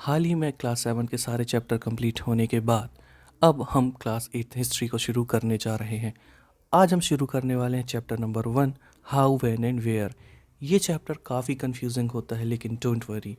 हाल ही में क्लास 7 के सारे चैप्टर कंप्लीट होने के बाद अब हम क्लास 8 हिस्ट्री को शुरू करने जा रहे हैं। आज हम शुरू करने वाले हैं chapter number 1, how, when and where. ये चैप्टर काफ़ी कंफ्यूजिंग होता है, लेकिन डोंट वरी,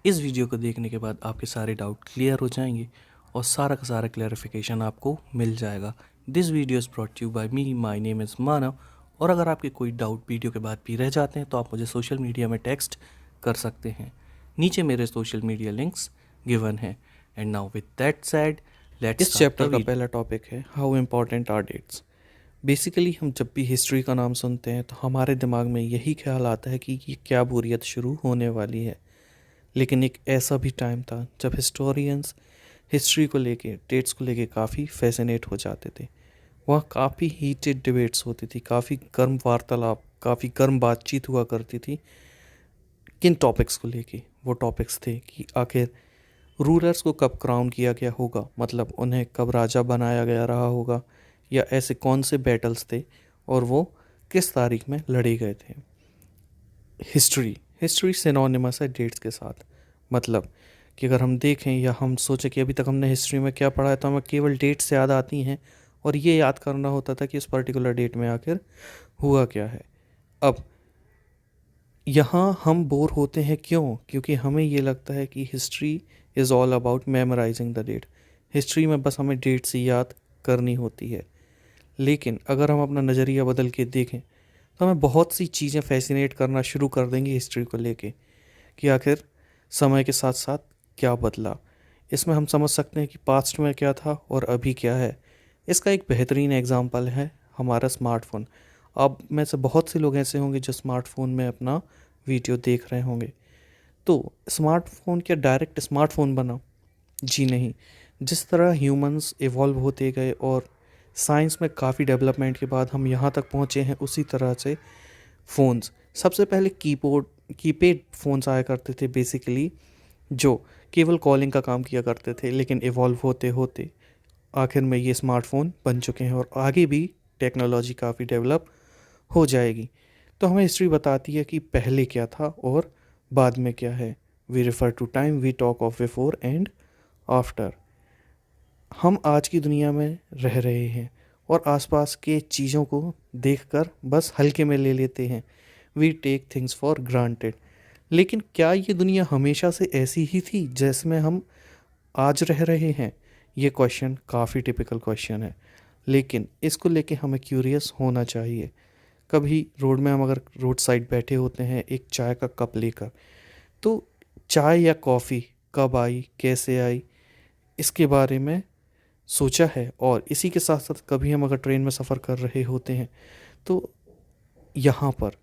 इस वीडियो को देखने के बाद आपके सारे डाउट क्लियर हो जाएंगे और सारा का सारा क्लैरिफिकेशन आपको मिल जाएगा। This video is brought you by me, my name is Manav. और अगर आपके कोई डाउट वीडियो के बाद भी रह जाते हैं तो आप मुझे सोशल मीडिया में टेक्स्ट कर सकते हैं। नीचे मेरे सोशल मीडिया लिंक्स गिवन हैं। And now with that said, let's इस स्टार्ट द चैप्टर का वीडियो। पहला टॉपिक है how important are dates. Basically हम जब भी हिस्ट्री का नाम सुनते हैं तो हमारे दिमाग में यही ख्याल आता है कि ये क्या बोरियत शुरू होने वाली है। लेकिन एक ऐसा भी टाइम था जब हिस्टोरियंस हिस्ट्री को लेके, डेट्स को लेके काफ़ी फैसिनेट हो जाते थे। वहाँ काफ़ी हीटेड डिबेट्स होती थी, काफ़ी गर्म वार्तालाप, काफ़ी गर्म बातचीत हुआ करती थी। किन टॉपिक्स को लेके? वो टॉपिक्स थे कि आखिर रूलर्स को कब क्राउन किया गया होगा, मतलब उन्हें कब राजा बनाया गया रहा होगा, या ऐसे कौन से बैटल्स थे और वो किस तारीख में लड़े गए थे। हिस्ट्री हिस्ट्री सिनोनिमस है डेट्स के साथ। मतलब कि अगर हम देखें या हम सोचें कि अभी तक हमने हिस्ट्री में क्या पढ़ा है तो हमें केवल डेट्स याद आती हैं और ये याद करना होता था कि इस पर्टिकुलर डेट में आखिर हुआ क्या है। अब यहाँ हम बोर होते हैं, क्यों? क्योंकि हमें ये लगता है कि history is all about memorising the date. History में बस हमें डेट्स ही याद करनी होती है। लेकिन अगर हम अपना नज़रिया बदल के देखें तो हमें बहुत सी चीज़ें फैसिनेट करना शुरू कर देंगी हिस्ट्री को लेके, कि आखिर समय के साथ साथ क्या बदला। इसमें हम समझ सकते हैं कि पास्ट में क्या था और अभी क्या है। इसका एक बेहतरीन एग्जांपल है हमारा स्मार्टफोन। अब में से बहुत से लोग ऐसे होंगे जो स्मार्टफोन में अपना वीडियो देख रहे होंगे। तो स्मार्टफोन क्या डायरेक्ट स्मार्टफोन बना? जी नहीं। जिस तरह ह्यूमंस इवॉल्व होते गए और साइंस में काफ़ी डेवलपमेंट के बाद हम यहाँ तक पहुँचे हैं, उसी तरह से फ़ोन्स। सबसे पहले कीपैड फ़ोन्स आया करते थे बेसिकली, जो केवल कॉलिंग का काम किया करते थे। लेकिन इवॉल्व होते होते आखिर में ये स्मार्टफ़ोन बन चुके हैं और आगे भी टेक्नोलॉजी काफ़ी डेवलप हो जाएगी। तो हमें हिस्ट्री बताती है कि पहले क्या था और बाद में क्या है। We refer to time, we talk of before and after. हम आज की दुनिया में रह रहे हैं और आसपास के चीज़ों को देखकर बस हल्के में ले लेते हैं। We take things for granted. लेकिन क्या ये दुनिया हमेशा से ऐसी ही थी जिसमें हम आज रह रहे हैं? ये क्वेश्चन काफ़ी टिपिकल क्वेश्चन है, लेकिन इसको लेके हमें क्यूरियस होना चाहिए। कभी रोड में हम अगर रोड साइड बैठे होते हैं एक चाय का कप लेकर, तो चाय या कॉफ़ी कब आई, कैसे आई, इसके बारे में सोचा है? और इसी के साथ साथ कभी हम अगर ट्रेन में सफ़र कर रहे होते हैं तो यहाँ पर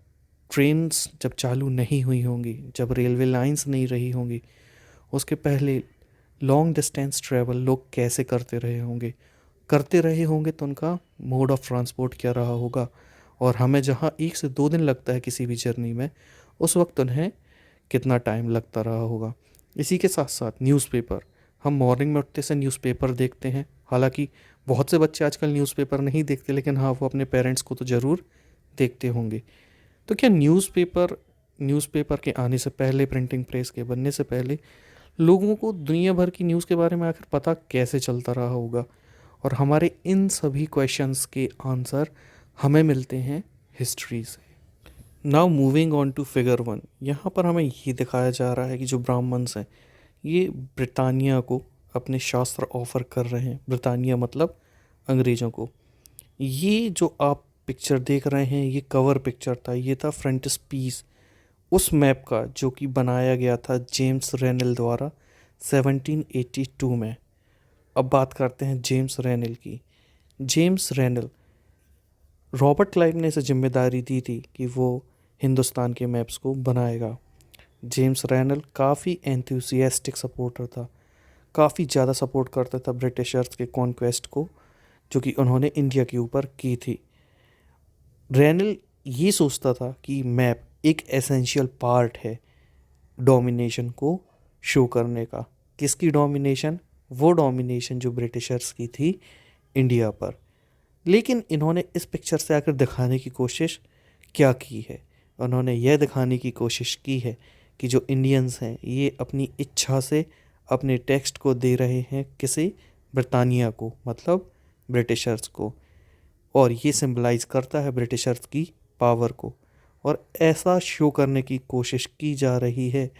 ट्रेन्स जब चालू नहीं हुई होंगी, जब रेलवे लाइंस नहीं रही होंगी, उसके पहले लॉन्ग डिस्टेंस ट्रैवल लोग कैसे करते रहे होंगे तो उनका मोड ऑफ ट्रांसपोर्ट क्या रहा होगा। और हमें जहाँ 1 से 2 दिन लगता है किसी भी जर्नी में, उस वक्त उन्हें कितना टाइम लगता रहा होगा। इसी के साथ साथ न्यूज़पेपर। हम मॉर्निंग में उठते से न्यूज़पेपर देखते हैं। हालांकि बहुत से बच्चे आजकल न्यूज़पेपर नहीं देखते, लेकिन हाँ, वो अपने पेरेंट्स को तो ज़रूर देखते होंगे। तो क्या न्यूज़पेपर के आने से पहले, प्रिंटिंग प्रेस के बनने से पहले, लोगों को दुनिया भर की न्यूज़ के बारे में आखिर पता कैसे चलता रहा होगा? और हमारे इन सभी क्वेश्चंस के आंसर हमें मिलते हैं हिस्ट्री से। Now moving on to figure 1। यहाँ पर हमें ये दिखाया जा रहा है कि जो ब्राह्मण्स हैं ये ब्रिटानिया को अपने शास्त्र ऑफर कर रहे हैं। ब्रिटानिया मतलब अंग्रेज़ों को। ये जो आप पिक्चर देख रहे हैं ये कवर पिक्चर था, ये था फ्रंटिस्पीस उस मैप का जो कि बनाया गया था जेम्स रेनल द्वारा 1782 में। अब बात करते हैं जेम्स रेनल की। जेम्स रेनल, रॉबर्ट क्लाइव ने इसे जिम्मेदारी दी थी कि वो हिंदुस्तान के मैप्स को बनाएगा। जेम्स रेनल काफ़ी एंथुसियास्टिक सपोर्टर था, काफ़ी ज़्यादा सपोर्ट करता था ब्रिटिशर्स के कॉन्क्वेस्ट को जो कि उन्होंने इंडिया के ऊपर की थी। रेनल ये सोचता था कि मैप एक एसेंशियल पार्ट है डोमिनेशन को शो करने का। किसकी डोमिनेशन? वो डोमिनेशन जो ब्रिटिशर्स की थी इंडिया पर। लेकिन इन्होंने इस पिक्चर से आकर दिखाने की कोशिश क्या की है? उन्होंने यह दिखाने की कोशिश की है कि जो इंडियंस हैं ये अपनी इच्छा से अपने टेक्स्ट को दे रहे हैं किसे, ब्रिटानिया को, मतलब ब्रिटिशर्स को, और ये सिंबलाइज करता है ब्रिटिशर्स की पावर को। और ऐसा शो करने की कोशिश की जा रही है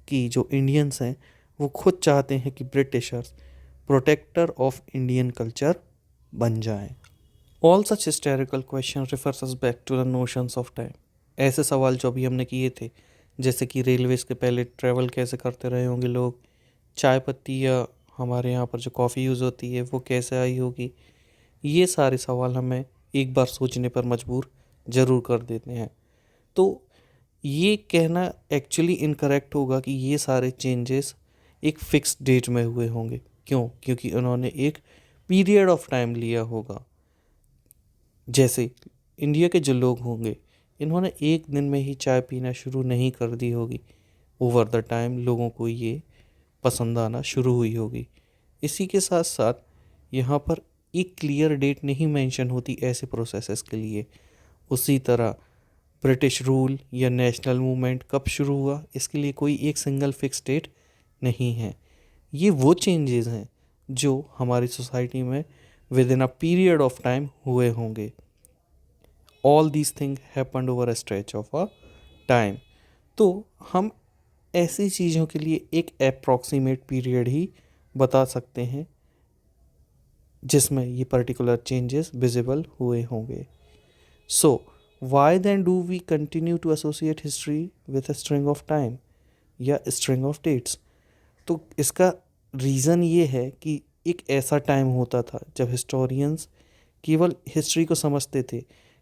कि जो इंडियंस हैं वो खुद चाहते हैं कि Britishers protector of Indian culture बन जाएं। All such historical question refers us back to the notions of time. ऐसे सवाल जो अभी हमने किए थे, जैसे कि रेलवेज़ के पहले ट्रैवल कैसे करते रहे होंगे लोग, चाय पत्ती या हमारे यहाँ पर जो कॉफ़ी यूज़ होती है वो कैसे आई होगी, ये सारे सवाल हमें एक बार सोचने पर मजबूर ज़रूर कर देते हैं। तो ये कहना एक्चुअली इनकरेक्ट होगा कि ये सारे चेंजेस एक फिक्स डेट में हुए होंगे। क्यों? क्योंकि उन्होंने एक पीरियड ऑफ टाइम लिया होगा। जैसे इंडिया के जो लोग होंगे, इन्होंने एक दिन में ही चाय पीना शुरू नहीं कर दी होगी। ओवर द टाइम लोगों को ये पसंद आना शुरू हुई होगी। इसी के साथ साथ यहाँ पर एक क्लियर डेट नहीं मेंशन होती ऐसे प्रोसेसेस के लिए। उसी तरह ब्रिटिश रूल या नेशनल मूवमेंट कब शुरू हुआ, इसके लिए कोई एक सिंगल फिक्स डेट नहीं है। ये वो चेंजेस हैं जो हमारी सोसाइटी में with in a period of time हुए होंगे। All these thing happened over a stretch of a time. तो हम ऐसी चीज़ों के लिए एक अप्रॉक्सीमेट पीरियड ही बता सकते हैं जिसमें ये पर्टिकुलर चेंजेस विजिबल हुए होंगे। So why then do we continue to associate history with a string of time या स्ट्रिंग ऑफ डेट्स? तो इसका रीज़न ये है कि एक ऐसा टाइम होता था जब हिस्टोरियंस केवल हिस्ट्री को समझते थे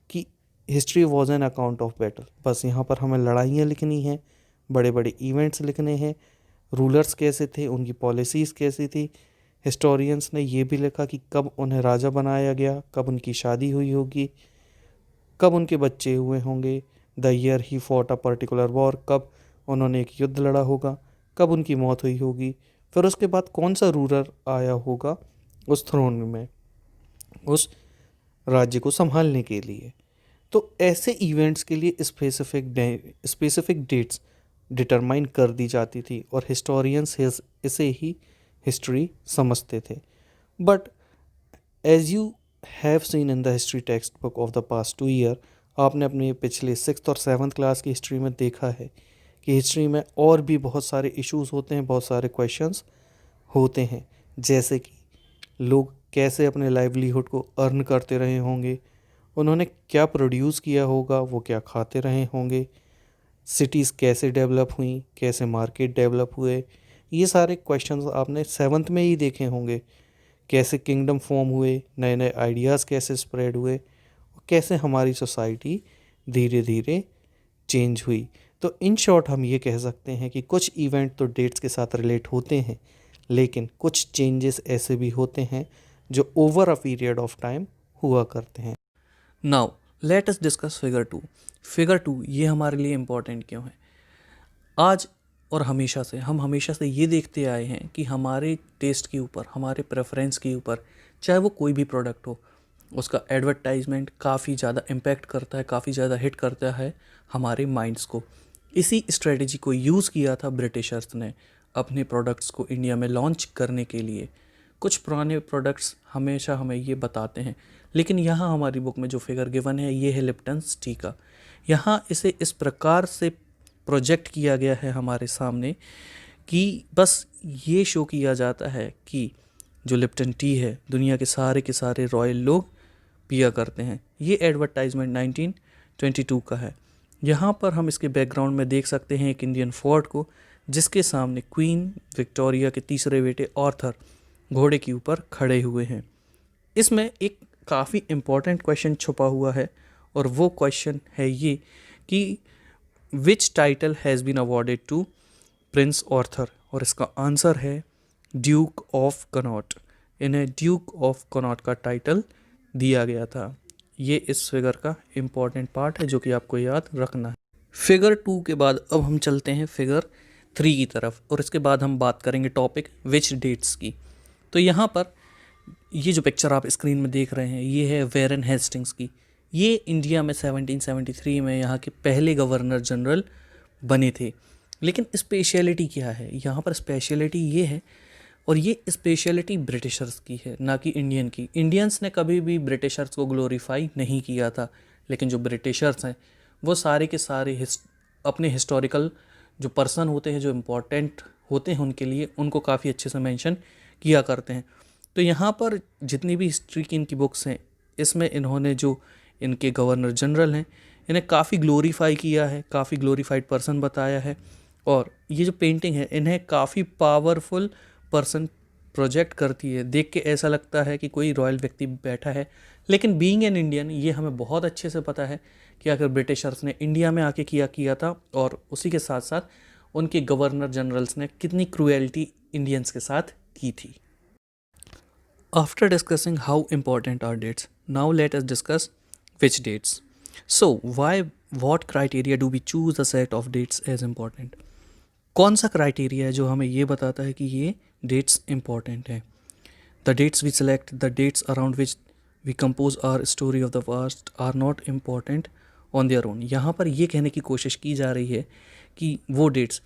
कि history was an account of battle. बस यहाँ पर हमें लड़ाइयाँ लिखनी हैं, बड़े बड़े इवेंट्स लिखने हैं, रूलर्स कैसे थे, उनकी पॉलिसीज़ कैसी थी। हिस्टोरियंस ने ये भी लिखा कि कब उन्हें राजा बनाया गया, कब उनकी शादी हुई होगी, कब उनके बच्चे हुए होंगे, the year he fought a particular war, कब उन्होंने एक युद्ध लड़ा होगा, कब उनकी मौत हुई होगी, फिर उसके बाद कौन सा रूलर आया होगा उस थ्रोन में उस राज्य को संभालने के लिए। तो ऐसे इवेंट्स के लिए स्पेसिफिक डेट्स डिटरमाइन कर दी जाती थी और हिस्टोरियंस इसे ही हिस्ट्री समझते थे। But as you have seen in the history text book of the past 2 year, आपने अपने पिछले 6th और 7th क्लास की हिस्ट्री में देखा है कि हिस्ट्री में और भी बहुत सारे इश्यूज होते हैं, बहुत सारे क्वेश्चंस होते हैं। जैसे कि लोग कैसे अपने लाइवलीहुड को अर्न करते रहे होंगे, उन्होंने क्या प्रोड्यूस किया होगा, वो क्या खाते रहे होंगे, सिटीज़ कैसे डेवलप हुई, कैसे मार्केट डेवलप हुए, ये सारे क्वेश्चंस आपने 7th में ही देखे होंगे। कैसे किंगडम फॉर्म हुए, नए नए आइडियाज़ कैसे स्प्रेड हुए, और कैसे हमारी सोसाइटी धीरे धीरे चेंज हुई। तो इन शॉर्ट हम ये कह सकते हैं कि कुछ इवेंट तो डेट्स के साथ रिलेट होते हैं, लेकिन कुछ चेंजेस ऐसे भी होते हैं जो over a period of time हुआ करते हैं। Now let us discuss figure 2। Figure 2 ये हमारे लिए इम्पॉर्टेंट क्यों है? आज और हम हमेशा से ये देखते आए हैं कि हमारे टेस्ट के ऊपर, हमारे प्रेफरेंस के ऊपर, चाहे वो कोई भी प्रोडक्ट हो, उसका एडवर्टाइजमेंट काफ़ी ज़्यादा इम्पैक्ट करता है, काफ़ी ज़्यादा हिट करता है हमारे माइंड्स को। इसी स्ट्रेटजी को यूज़ किया था ब्रिटिशर्स ने अपने प्रोडक्ट्स को इंडिया में लॉन्च करने के लिए। कुछ पुराने प्रोडक्ट्स हमेशा हमें ये बताते हैं, लेकिन यहाँ हमारी बुक में जो फिगर गिवन है ये है लिप्टन्स टी का। यहाँ इसे इस प्रकार से प्रोजेक्ट किया गया है हमारे सामने कि बस ये शो किया जाता है कि जो लिप्टन टी है दुनिया के सारे रॉयल लोग पिया करते हैं। ये एडवर्टाइजमेंट 1922 का है। यहाँ पर हम इसके बैकग्राउंड में देख सकते हैं एक इंडियन फोर्ट को, जिसके सामने क्वीन विक्टोरिया के तीसरे बेटे आर्थर घोड़े के ऊपर खड़े हुए हैं। इसमें एक काफ़ी इम्पॉर्टेंट क्वेश्चन छुपा हुआ है, और वो क्वेश्चन है ये कि which title has been awarded to Prince Arthur, और इसका आंसर है ड्यूक ऑफ कनॉट। इन्हें ड्यूक ऑफ कनॉट का टाइटल दिया गया था। ये इस फिगर का इम्पॉर्टेंट पार्ट है जो कि आपको याद रखना है। फिगर 2 के बाद अब हम चलते हैं फिगर 3 की तरफ, और इसके बाद हम बात करेंगे टॉपिक विच डेट्स की। तो यहाँ पर ये जो पिक्चर आप स्क्रीन में देख रहे हैं ये है वेरन हेस्टिंग्स की। ये इंडिया में 1773 में यहाँ के पहले गवर्नर जनरल बने थे। लेकिन स्पेशलिटी क्या है यहाँ पर? स्पेशलिटी ये है, और ये स्पेशलिटी ब्रिटिशर्स की है, ना कि इंडियन की। इंडियंस ने कभी भी ब्रिटिशर्स को ग्लोरीफाई नहीं किया था, लेकिन जो ब्रिटिशर्स हैं वो सारे के सारे अपने हिस्टोरिकल जो पर्सन होते हैं, जो इम्पोर्टेंट होते हैं उनके लिए, उनको काफ़ी अच्छे से मेंशन किया करते हैं। तो यहाँ पर जितनी भी हिस्ट्री की इनकी बुक्स हैं, इसमें इन्होंने जो इनके गवर्नर जनरल हैं इन्हें काफ़ी ग्लोरीफाई किया है, काफ़ी ग्लोरीफाइड पर्सन बताया है। और ये जो पेंटिंग है इन्हें काफ़ी पावरफुल पर्सन प्रोजेक्ट करती है। देख के ऐसा लगता है कि कोई रॉयल व्यक्ति बैठा है, लेकिन बीइंग एन इंडियन ये हमें बहुत अच्छे से पता है कि अगर ब्रिटिशर्स ने इंडिया में आके किया था, और उसी के साथ साथ उनके गवर्नर जनरल्स ने कितनी क्रूएल्टी इंडियंस के साथ की थी। After discussing how important are dates, now let us discuss which dates. So, what criteria do we choose a set of dates as important? कौन सा क्राइटेरिया है जो हमें ये बताता है कि ये डेट्स इंपॉर्टेंट हैं? The dates we select, the dates around which we compose our story of the past are not important on their own. यहाँ पर ये कहने की कोशिश की जा रही है कि वो डेट्स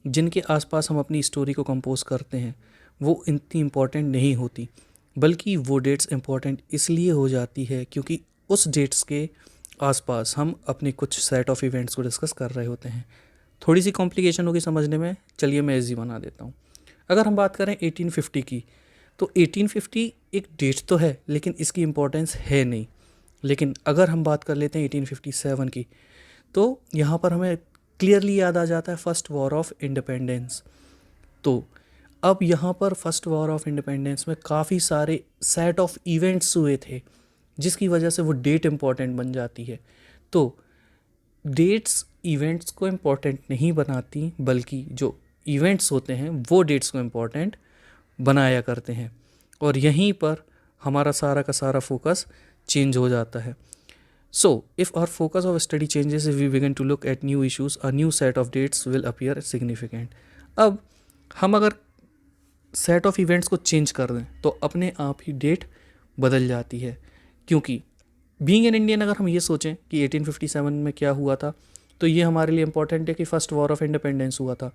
जिनके आसपास हम अपनी स्टोरी को कंपोज करते हैं वो इतनी इम्पॉर्टेंट नहीं होती, बल्कि वो डेट्स इम्पॉर्टेंट इसलिए हो जाती है क्योंकि उस डेट्स के आसपास हम अपने कुछ सेट ऑफ इवेंट्स को डिस्कस कर रहे होते हैं। थोड़ी सी कॉम्प्लिकेशन होगी समझने में, चलिए मैं इजी बना देता हूँ। अगर हम बात करें 1850 की, तो 1850 एक डेट तो है लेकिन इसकी इम्पोर्टेंस है नहीं। लेकिन अगर हम बात कर लेते हैं 1857 की, तो यहाँ पर हमें क्लियरली याद आ जाता है फर्स्ट वॉर ऑफ इंडिपेंडेंस। तो अब यहाँ पर फर्स्ट वॉर ऑफ इंडिपेंडेंस में काफ़ी सारे सेट ऑफ इवेंट्स हुए थे जिसकी वजह से वो डेट इम्पॉर्टेंट बन जाती है। तो डेट्स इवेंट्स को इम्पॉर्टेंट नहीं बनाती, बल्कि जो इवेंट्स होते हैं वो डेट्स को इम्पॉर्टेंट बनाया करते हैं, और यहीं पर हमारा सारा का सारा फोकस चेंज हो जाता है। So if our focus of study changes, if we begin to look at new issues, a new set of dates will appear significant. अब हम अगर सेट ऑफ इवेंट्स को चेंज कर दें तो अपने आप ही डेट बदल जाती है, क्योंकि बीइंग एन इंडियन अगर हम ये सोचें कि 1857 में क्या हुआ था, तो ये हमारे लिए इम्पॉर्टेंट है कि फर्स्ट वॉर ऑफ इंडिपेंडेंस हुआ था।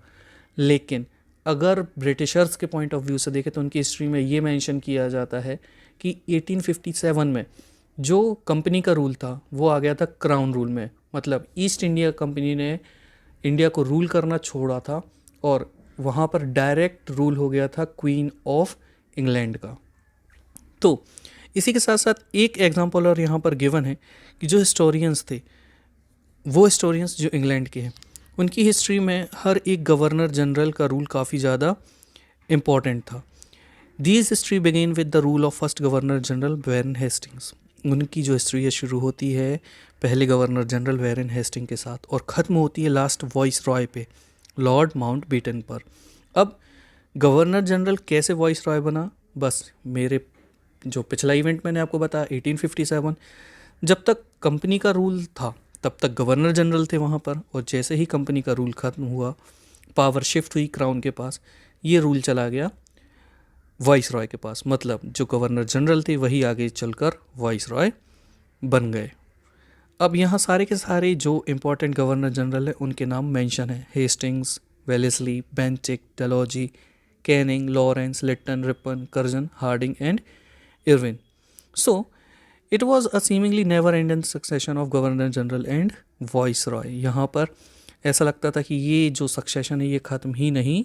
लेकिन अगर ब्रिटिशर्स के पॉइंट ऑफ व्यू से देखें तो उनकी हिस्ट्री में ये मेंशन किया जाता है कि 1857 में जो कंपनी का रूल था वो आ गया था क्राउन रूल में, मतलब ईस्ट इंडिया कंपनी ने इंडिया को रूल करना छोड़ा था और वहाँ पर डायरेक्ट रूल हो गया था क्वीन ऑफ इंग्लैंड का। तो इसी के साथ साथ एक एग्जांपल और यहाँ पर गिवन है कि जो हिस्टोरियंस थे, वो हिस्टोरियंस जो इंग्लैंड के हैं, उनकी हिस्ट्री में हर एक गवर्नर जनरल का रूल काफ़ी ज़्यादा इम्पॉर्टेंट था। These history begin with the rule of first governor general Warren Hastings. उनकी जो हिस्ट्री है शुरू होती है पहले गवर्नर जनरल वैरन हेस्टिंग के साथ और ख़त्म होती है लास्ट वॉइस रॉय पे, लॉर्ड माउंटबेटन पर। अब गवर्नर जनरल कैसे वॉइस रॉय बना? बस मेरे जो पिछला इवेंट मैंने आपको बताया 1857, जब तक कंपनी का रूल था तब तक गवर्नर जनरल थे वहाँ पर, और जैसे ही कंपनी का रूल ख़त्म हुआ, पावर शिफ्ट हुई क्राउन के पास, ये रूल चला गया वॉइस रॉय के पास। मतलब जो गवर्नर जनरल थे वही आगे चलकर वॉइस रॉय बन गए। अब यहाँ सारे के सारे जो इम्पोर्टेंट गवर्नर जनरल है उनके नाम मेंशन है: Hastings, Wellesley, Bentinck, Dalhousie, Canning, Lawrence, Lytton, Ripon, Curzon, Hardinge and Irwin. So it was a seemingly never ending succession of governor general and viceroy. यहाँ पर ऐसा लगता था कि ये जो सक्सेशन है ये ख़त्म ही नहीं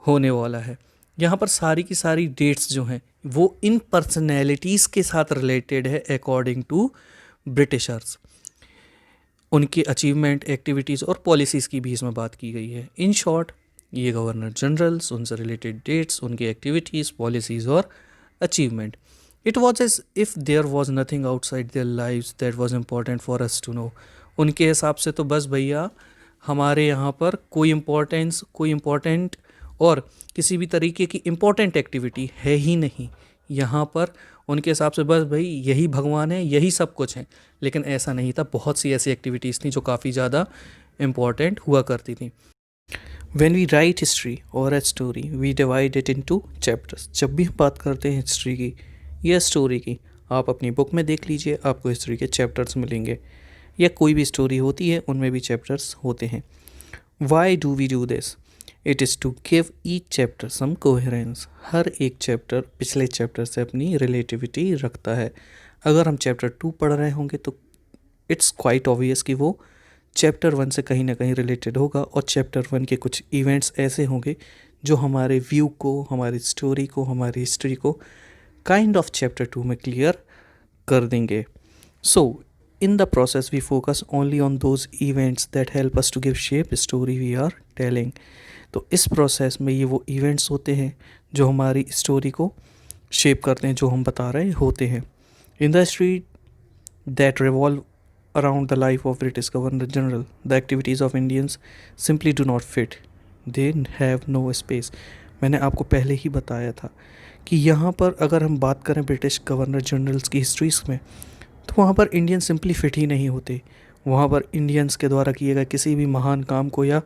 होने वाला है। यहाँ पर सारी की सारी डेट्स जो हैं वो इन पर्सनैलिटीज़ के साथ रिलेटेड है अकॉर्डिंग टू ब्रिटिशर्स। उनके अचीवमेंट, एक्टिविटीज़ और पॉलिसीज़ की भी इसमें बात की गई है। इन शॉर्ट ये गवर्नर जनरल्स, उनसे रिलेटेड डेट्स, उनकी एक्टिविटीज़, पॉलिसीज़ और achievement, it was as if there was nothing outside their lives that was important for us to know. उनके हिसाब से तो बस भैया हमारे यहाँ पर कोई इम्पोर्टेंट और किसी भी तरीके की इम्पोर्टेंट एक्टिविटी है ही नहीं। यहाँ पर उनके हिसाब से बस भाई यही भगवान है, यही सब कुछ है। लेकिन ऐसा नहीं था, बहुत सी ऐसी एक्टिविटीज़ थी जो काफ़ी ज़्यादा इम्पॉर्टेंट हुआ करती थी। When we write history or a story, we divide it into chapters. जब भी हम बात करते हैं हिस्ट्री की या स्टोरी की, आप अपनी बुक में देख लीजिए, आपको हिस्ट्री के चैप्टर्स मिलेंगे, या कोई भी स्टोरी होती है उनमें भी चैप्टर्स होते हैं। Why do we do this? It is to give each chapter some coherence. हर एक चैप्टर पिछले चैप्टर से अपनी रिलेटिविटी रखता है. अगर हम चैप्टर 2 पढ़ रहे होंगे तो इट्स क्वाइट ऑब्वियस कि वो चैप्टर 1 से कहीं ना कहीं रिलेटेड होगा, और चैप्टर 1 के कुछ इवेंट्स ऐसे होंगे जो हमारे व्यू को, हमारी स्टोरी को, हमारी हिस्ट्री को काइंड ऑफ चैप्टर 2 में क्लियर कर देंगे. सो in the process we focus only on those events that help us to give shape story we are telling. तो इस प्रोसेस में ये वो इवेंट्स होते हैं जो हमारी स्टोरी को शेप करते हैं, जो हम बता रहे होते हैं. इन the history that revolve around the life of British Governor General, the activities of Indians simply do not fit. They have no space. मैंने आपको पहले ही बताया था कि यहाँ पर अगर हम बात करें ब्रिटिश गवर्नर जनरल्स की हिस्ट्रीज़ में, तो वहाँ पर इंडियन सिंपली फिट ही नहीं होते. वहाँ पर इंडियंस के द्वारा किए गए किसी भी महान काम को या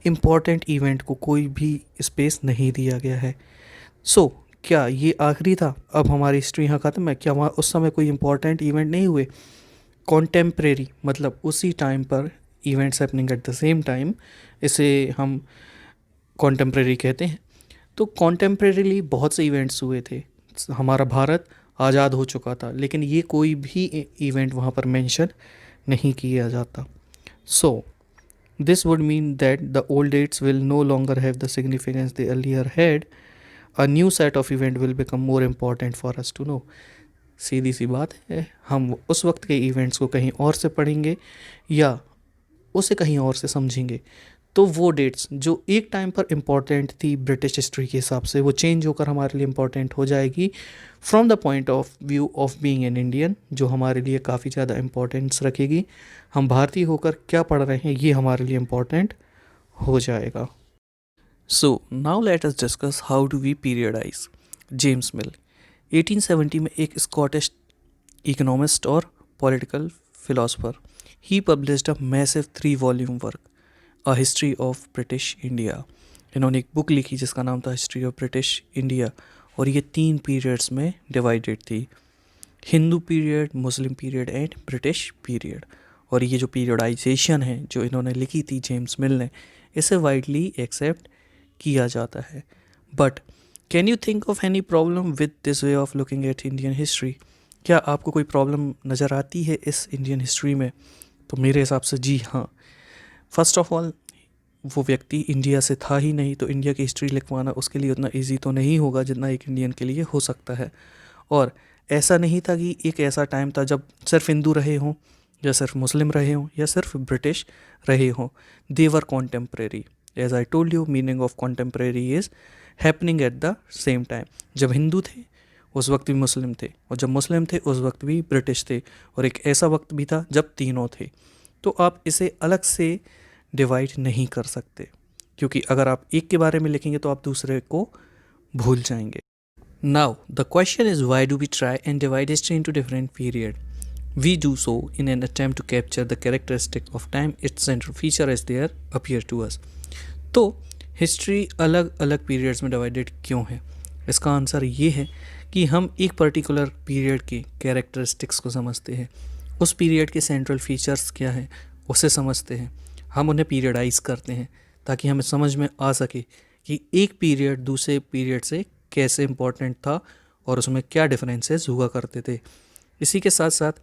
इम्पॉर्टेंट इवेंट को कोई भी स्पेस नहीं दिया गया है. सो क्या ये आखिरी था, अब हमारी हिस्ट्री यहाँ ख़त्म है? क्या वहाँ उस समय कोई इम्पॉर्टेंट इवेंट नहीं हुए? कॉन्टेम्प्रेरी मतलब उसी टाइम पर events happening at the same time, इसे हम कॉन्टेम्प्रेरी कहते हैं. तो कॉन्टेम्प्रेरीली बहुत से इवेंट्स हुए थे. हमारा भारत आज़ाद हो चुका था, लेकिन ये कोई भी इवेंट वहाँ पर मेंशन नहीं किया जाता. So this would mean that the old dates will no longer have the significance they earlier had. A new set of event will become more important for us to know. सीधी सी बात है, हम उस वक्त के इवेंट्स को कहीं और से पढ़ेंगे या उसे कहीं और से समझेंगे, तो वो डेट्स जो एक टाइम पर इम्पॉर्टेंट थी ब्रिटिश हिस्ट्री के हिसाब से, वो चेंज होकर हमारे लिए इम्पॉर्टेंट हो जाएगी from the point of view of being an Indian, जो हमारे लिए काफ़ी ज़्यादा इम्पोर्टेंस रखेगी. हम भारतीय होकर क्या पढ़ रहे हैं ये हमारे लिए इम्पॉर्टेंट हो जाएगा. So now let us discuss how do we periodize. James Mill 1870 में एक स्कॉटिश इकोनॉमिस्ट और political philosopher. He published a massive 3 volume work, a history of British India. इन्होंने एक बुक लिखी जिसका नाम था हिस्ट्री ऑफ ब्रिटिश इंडिया, और ये 3 पीरियड्स में डिवाइडेड थी: Hindu period, Muslim period and British period. और ये जो पीरियडाइजेशन है जो इन्होंने लिखी थी जेम्स मिल ने, इसे वाइडली एक्सेप्ट किया जाता है. But can you think of any problem with this way of looking at Indian history? क्या आपको कोई प्रॉब्लम नज़र आती है इस इंडियन हिस्ट्री में? तो मेरे हिसाब से जी हाँ. फर्स्ट ऑफ ऑल, वो व्यक्ति इंडिया से था ही नहीं, तो इंडिया की हिस्ट्री लिखवाना उसके लिए उतना इजी तो नहीं होगा जितना एक इंडियन के लिए हो सकता है. और ऐसा नहीं था कि एक ऐसा टाइम था जब सिर्फ हिंदू रहे हों या सिर्फ मुस्लिम रहे हों या सिर्फ ब्रिटिश रहे हों. They were contemporary. As I told you, meaning of contemporary is happening at the same time. जब हिंदू थे उस वक्त भी मुस्लिम थे, और जब मुस्लिम थे उस वक्त भी ब्रिटिश थे, और एक ऐसा वक्त भी था जब तीनों थे. तो आप इसे अलग से डिवाइड नहीं कर सकते, क्योंकि अगर आप एक के बारे में लिखेंगे तो आप दूसरे को भूल जाएंगे. Now the question is why do we try and divide history into different period? We do so in an attempt to capture the characteristic of time its central feature as there appear to us. तो history अलग अलग periods में divided क्यों है? इसका answer ये है कि हम एक पर्टिकुलर पीरियड के कैरेक्टरिस्टिक्स को समझते हैं, उस पीरियड के सेंट्रल फीचर्स क्या हैं उसे समझते हैं, हम उन्हें पीरियडाइज करते हैं ताकि हमें समझ में आ सके कि एक पीरियड दूसरे पीरियड से कैसे इम्पोर्टेंट था और उसमें क्या डिफरेंसेस हुआ करते थे. इसी के साथ साथ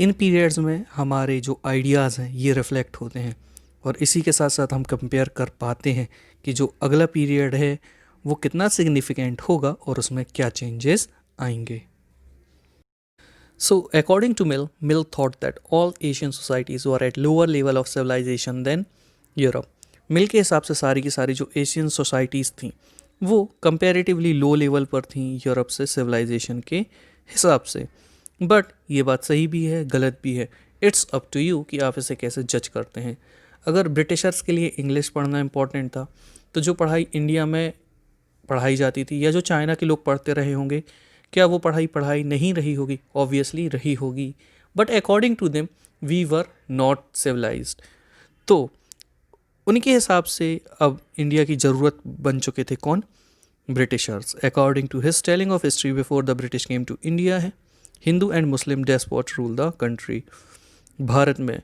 इन पीरियड्स में हमारे जो आइडियाज़ हैं ये रिफ्लेक्ट होते हैं, और इसी के साथ साथ हम कंपेयर कर पाते हैं कि जो अगला पीरियड है वो कितना सिग्निफिकेंट होगा और उसमें क्या चेंजेस आएंगे. सो according to Mill, Mill thought that all Asian societies were at lower level of civilization than Europe. Mill के हिसाब से सारी की सारी जो एशियन सोसाइटीज़ थी वो कंपैरेटिवली लो लेवल पर थी यूरोप से सिविलाइजेशन के हिसाब से. बट ये बात सही भी है, गलत भी है. इट्स अप टू यू कि आप इसे कैसे जज करते हैं. अगर ब्रिटिशर्स के लिए इंग्लिश पढ़ना इंपॉर्टेंट था, तो जो पढ़ाई इंडिया में पढ़ाई जाती थी या जो चाइना के लोग पढ़ते रहे होंगे, क्या वो पढ़ाई नहीं रही होगी? ऑब्वियसली रही होगी. But according to them we were not civilised. तो उनके हिसाब से अब इंडिया की ज़रूरत बन चुके थे कौन? Britishers. According to his telling of history before the British came to India है, Hindu and Muslim despot rule the country. Bharat में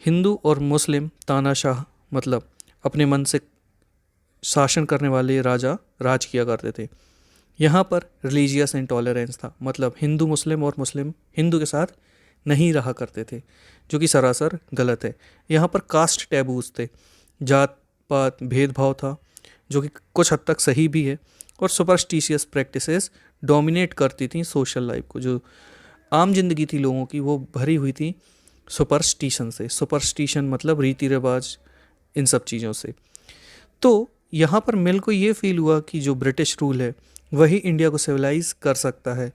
हिंदू और मुस्लिम तानाशाह मतलब अपने मन से शासन करने वाले राजा राज किया करते थे। यहाँ पर रिलीजियस इंटॉलरेंस था, मतलब हिंदू मुस्लिम और मुस्लिम हिंदू के साथ नहीं रहा करते थे, जो कि सरासर गलत है। यहाँ पर कास्ट टैबूज थे, जात पात भेदभाव था, जो कि कुछ हद तक सही भी है, और सुपरस्टिशियस प्रैक्टिसेस डोमिनेट करती थी सोशल लाइफ को। जो आम जिंदगी थी लोगों की, वो भरी हुई थी सुपरस्टिशन से। सुपरस्टिशन मतलब रीति रिवाज, इन सब चीज़ों से। तो यहाँ पर मिल को ये फील हुआ कि जो ब्रिटिश रूल है वही इंडिया को सिविलाइज कर सकता है।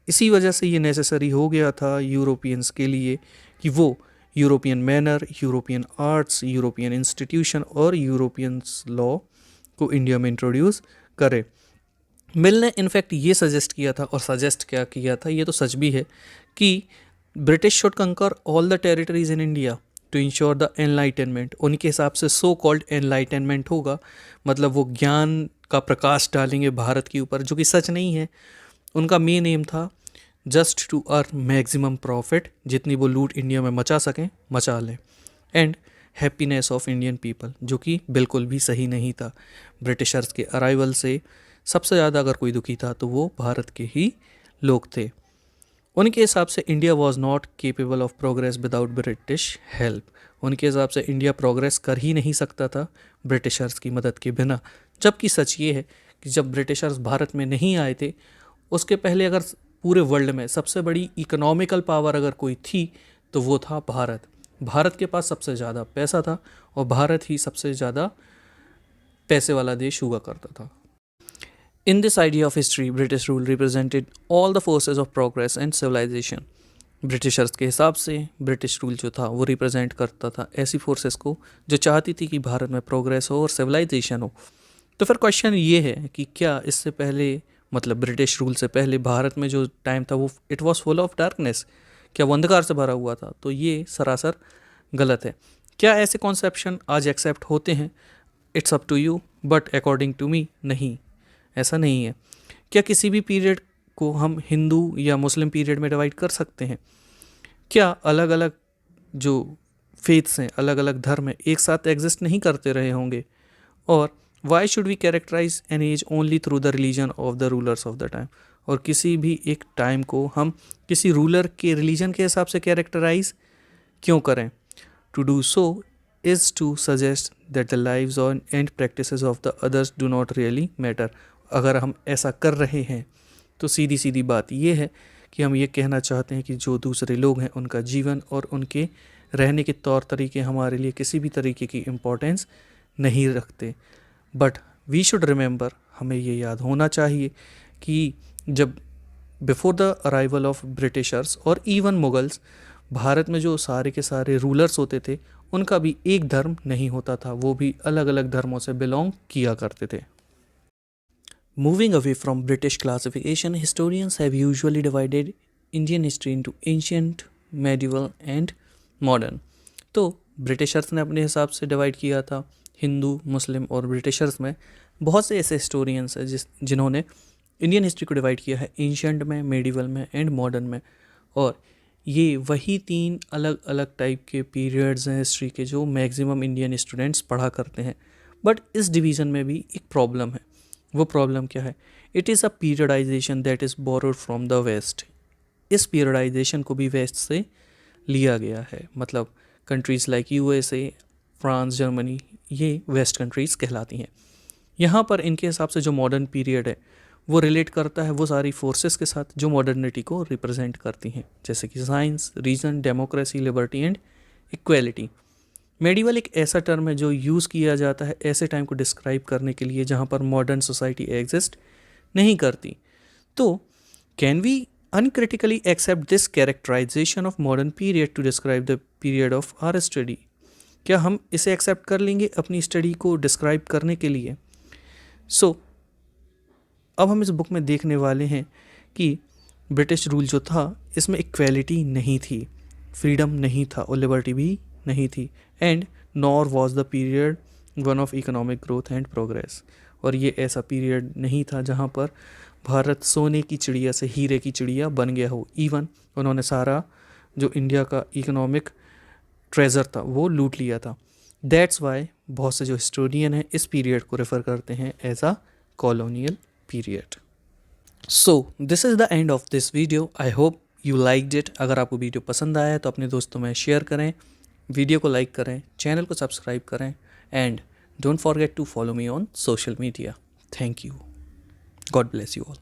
इसी वजह से ये नेसेसरी हो गया था यूरोपियंस के लिए कि वो European manner, European arts, European institution और यूरोपियंस लॉ को इंडिया में इंट्रोड्यूस करे। मिल ने इनफैक्ट ये सजेस्ट किया था, और सजेस्ट क्या किया था ये तो सच भी है, कि British should conquer all the territories in India to ensure the enlightenment. उनके हिसाब से सो कॉल्ड एनलाइटनमेंट होगा, मतलब वो ज्ञान का प्रकाश डालेंगे भारत के ऊपर, जो कि सच नहीं है। उनका मेन एम था just to earn maximum profit, जितनी वो लूट इंडिया में मचा सकें मचा लें, and happiness of Indian people, जो कि बिल्कुल भी सही नहीं था। ब्रिटिशर्स के अराइवल से सबसे ज़्यादा अगर कोई दुखी था तो वो भारत के ही लोग थे। उनके हिसाब से India was not capable of progress without British help. उनके हिसाब से इंडिया प्रोग्रेस कर ही नहीं सकता था ब्रिटिशर्स की मदद के बिना। जबकि सच ये है कि जब ब्रिटिशर्स भारत में नहीं आए थे, उसके पहले अगर पूरे वर्ल्ड में सबसे बड़ी इकोनॉमिकल पावर अगर कोई थी तो वो था भारत। भारत के पास सबसे ज़्यादा पैसा था, और भारत ही सबसे ज़्यादा पैसे वाला देश हुआ करता था। In this idea of history, British rule represented all the forces of progress and civilization. Britishers के हिसाब से ब्रिटिश रूल जो था वो रिप्रेजेंट करता था ऐसी फोर्सेस को जो चाहती थी कि भारत में प्रोग्रेस हो और सिविलाइजेशन हो। तो फिर क्वेश्चन ये है कि क्या इससे पहले, मतलब ब्रिटिश रूल से पहले भारत में जो टाइम था वो it was full of darkness, क्या वो अंधकार से भरा हुआ था? तो ये सरासर गलत है। क्या ऐसे कॉन्सेप्शन आज एक्सेप्ट होते हैं? It's up to you, but according to me नहीं, ऐसा नहीं है। क्या किसी भी पीरियड को हम हिंदू या मुस्लिम पीरियड में डिवाइड कर सकते हैं? क्या अलग अलग जो फेथ्स हैं, अलग अलग धर्म हैं, एक साथ एग्जिस्ट नहीं करते रहे होंगे? और why should we characterise an age only through the religion of the rulers of the time? और किसी भी एक टाइम को हम किसी रूलर के रिलीजन के हिसाब से कैरेक्टराइज क्यों करें? To do so is to suggest that the lives and practices of the others do not really matter. अगर हम ऐसा कर रहे हैं तो सीधी सीधी बात ये है कि हम ये कहना चाहते हैं कि जो दूसरे लोग हैं उनका जीवन और उनके रहने के तौर तरीके हमारे लिए किसी भी तरीके की इम्पोर्टेंस नहीं रखते। बट वी शुड रिमेंबर, हमें ये याद होना चाहिए कि जब before the arrival of Britishers और इवन मुगल्स, भारत में जो सारे के सारे रूलर्स होते थे उनका भी एक धर्म नहीं होता था, वो भी अलग अलग धर्मों से बिलोंग किया करते थे। Moving away from British classification, historians have usually divided Indian history into ancient, medieval and modern. तो ब्रिटिशर्स ने अपने हिसाब से डिवाइड किया था हिंदू, मुस्लिम और ब्रिटिशर्स में। बहुत से ऐसे हिस्टोरियंस हैं जिन्होंने इंडियन हिस्ट्री को डिवाइड किया है एंशियंट में, मेडिवल में एंड मॉडर्न में। और ये वही 3 अलग अलग टाइप के पीरियड्स हैं हिस्ट्री के जो मैक्सिमम इंडियन स्टूडेंट्स पढ़ा करते हैं। बट इस डिवीज़न में भी एक प्रॉब्लम है। वो प्रॉब्लम क्या है? It is a periodisation that is borrowed from the west. इस पीरियडाइजेशन को भी वेस्ट से लिया गया है, मतलब countries like USA, France, Germany, ये वेस्ट कंट्रीज़ कहलाती हैं। यहाँ पर इनके हिसाब से जो मॉडर्न पीरियड है वो रिलेट करता है वो सारी फोर्सेस के साथ जो मॉडर्निटी को रिप्रेजेंट करती हैं, जैसे कि science, reason, democracy, liberty and equality. Medieval एक ऐसा टर्म है जो यूज़ किया जाता है ऐसे टाइम को डिस्क्राइब करने के लिए जहाँ पर मॉडर्न सोसाइटी एग्जिस्ट नहीं करती। तो can we uncritically accept this characterization of modern period to describe the period of our study? क्या हम इसे एक्सेप्ट कर लेंगे अपनी स्टडी को डिस्क्राइब करने के लिए? सो अब हम इस बुक में देखने वाले हैं कि ब्रिटिश रूल जो था इसमें इक्वेलिटी नहीं थी, फ्रीडम नहीं था और लिबर्टी भी नहीं थी, and nor was the period one of economic growth and progress. और ये ऐसा पीरियड नहीं था जहाँ पर भारत सोने की चिड़िया से हीरे की चिड़िया बन गया हो। इवन उन्होंने सारा जो इंडिया का इकोनॉमिक ट्रेजर था वो लूट लिया था। दैट्स वाई बहुत से जो हिस्टोरियन हैं इस पीरियड को रेफ़र करते हैं as a colonial period. So this is the end of this video. I hope you liked it. अगर आपको वीडियो पसंद आया है तो अपने दोस्तों में शेयर करें, वीडियो को लाइक करें, चैनल को सब्सक्राइब करें and don't forget to follow me on social media. Thank you. God bless you all.